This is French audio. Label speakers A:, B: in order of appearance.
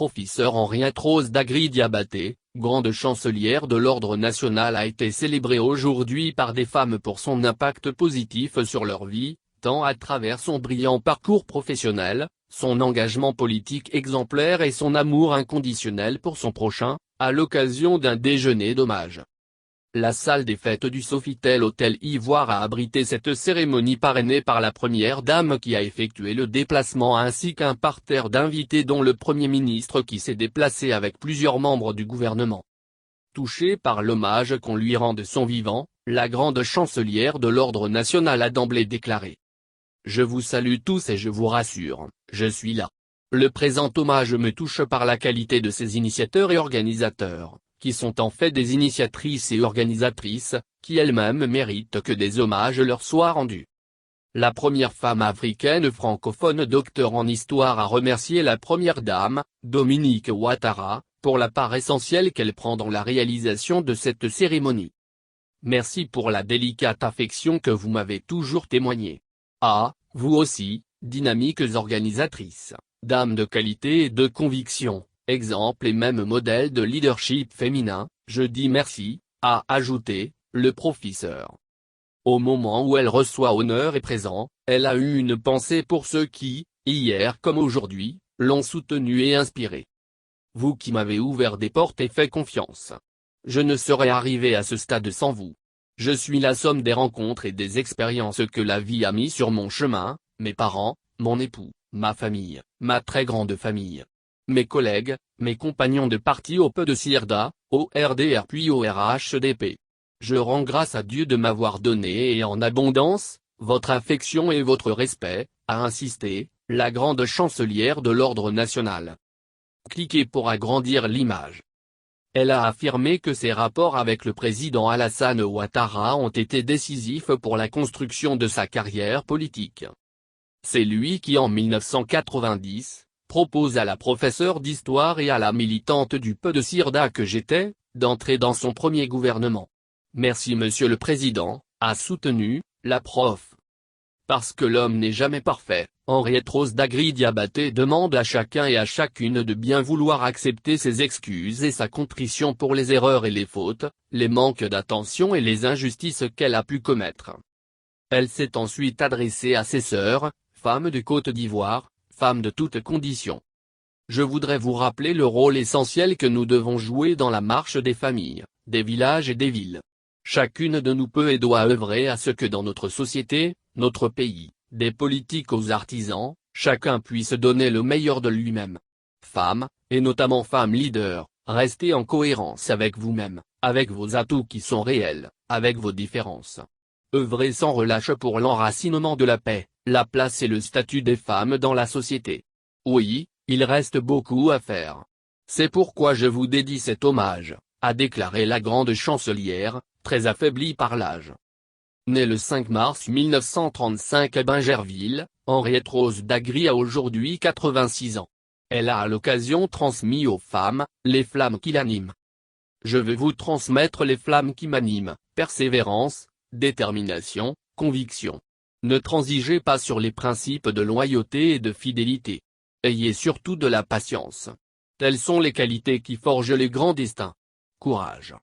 A: professeure Henriette Rose Dagri-Diabaté, grande chancelière de l'Ordre national, a été célébrée aujourd'hui par des femmes pour son impact positif sur leur vie, tant à travers son brillant parcours professionnel, son engagement politique exemplaire et son amour inconditionnel pour son prochain, à l'occasion d'un déjeuner d'hommage. La salle des fêtes du Sofitel Hôtel Ivoire a abrité cette cérémonie parrainée par la première dame qui a effectué le déplacement ainsi qu'un parterre d'invités dont le Premier ministre qui s'est déplacé avec plusieurs membres du gouvernement. Touchée par l'hommage qu'on lui rend de son vivant, la grande chancelière de l'Ordre national a d'emblée déclaré : « Je vous salue tous et je vous rassure, je suis là. Le présent hommage me touche par la qualité de ses initiateurs et organisateurs, qui sont en fait des initiatrices et organisatrices, qui elles-mêmes méritent que des hommages leur soient rendus. » La première femme africaine francophone docteur en histoire a remercié la première dame, Dominique Ouattara, pour la part essentielle qu'elle prend dans la réalisation de cette cérémonie. « Merci pour la délicate affection que vous m'avez toujours témoignée. Ah, vous aussi, dynamiques organisatrices, dames de qualité et de conviction, exemple et même modèle de leadership féminin, je dis merci », a ajouté le professeur. Au moment où elle reçoit honneur et présent, elle a eu une pensée pour ceux qui, hier comme aujourd'hui, l'ont soutenue et inspirée. « Vous qui m'avez ouvert des portes et fait confiance. Je ne serais arrivé à ce stade sans vous. Je suis la somme des rencontres et des expériences que la vie a mis sur mon chemin, mes parents, mon époux, ma famille, ma très grande famille. Mes collègues, mes compagnons de parti au PDCIRDA, au RDR puis au RHDP. Je rends grâce à Dieu de m'avoir donné et en abondance, votre affection et votre respect, » a insisté, la grande chancelière de l'Ordre national. Cliquez pour agrandir l'image. Elle a affirmé que ses rapports avec le président Alassane Ouattara ont été décisifs pour la construction de sa carrière politique. C'est lui qui en 1990, propose à la professeure d'histoire et à la militante du PDCIRDA que j'étais, d'entrer dans son premier gouvernement. « Merci Monsieur le Président », a soutenu la prof. Parce que l'homme n'est jamais parfait, Henriette Rose Dagri-Diabaté demande à chacun et à chacune de bien vouloir accepter ses excuses et sa contrition pour les erreurs et les fautes, les manques d'attention et les injustices qu'elle a pu commettre. Elle s'est ensuite adressée à ses sœurs, femmes de Côte d'Ivoire, femmes de toutes conditions. Je voudrais vous rappeler le rôle essentiel que nous devons jouer dans la marche des familles, des villages et des villes. Chacune de nous peut et doit œuvrer à ce que dans notre société, notre pays, des politiques aux artisans, chacun puisse donner le meilleur de lui-même. Femmes, et notamment femmes leaders, restez en cohérence avec vous-même, avec vos atouts qui sont réels, avec vos différences. Œuvrez sans relâche pour l'enracinement de la paix, la place et le statut des femmes dans la société. Oui, il reste beaucoup à faire. C'est pourquoi je vous dédie cet hommage, a déclaré la grande chancelière, très affaiblie par l'âge. Née le 5 mars 1935 à Bingerville, Henriette Rose Dagri a aujourd'hui 86 ans. Elle a à l'occasion transmis aux femmes, les flammes qui l'animent. Je veux vous transmettre les flammes qui m'animent, persévérance, détermination, conviction. Ne transigez pas sur les principes de loyauté et de fidélité. Ayez surtout de la patience. Telles sont les qualités qui forgent les grands destins. Courage.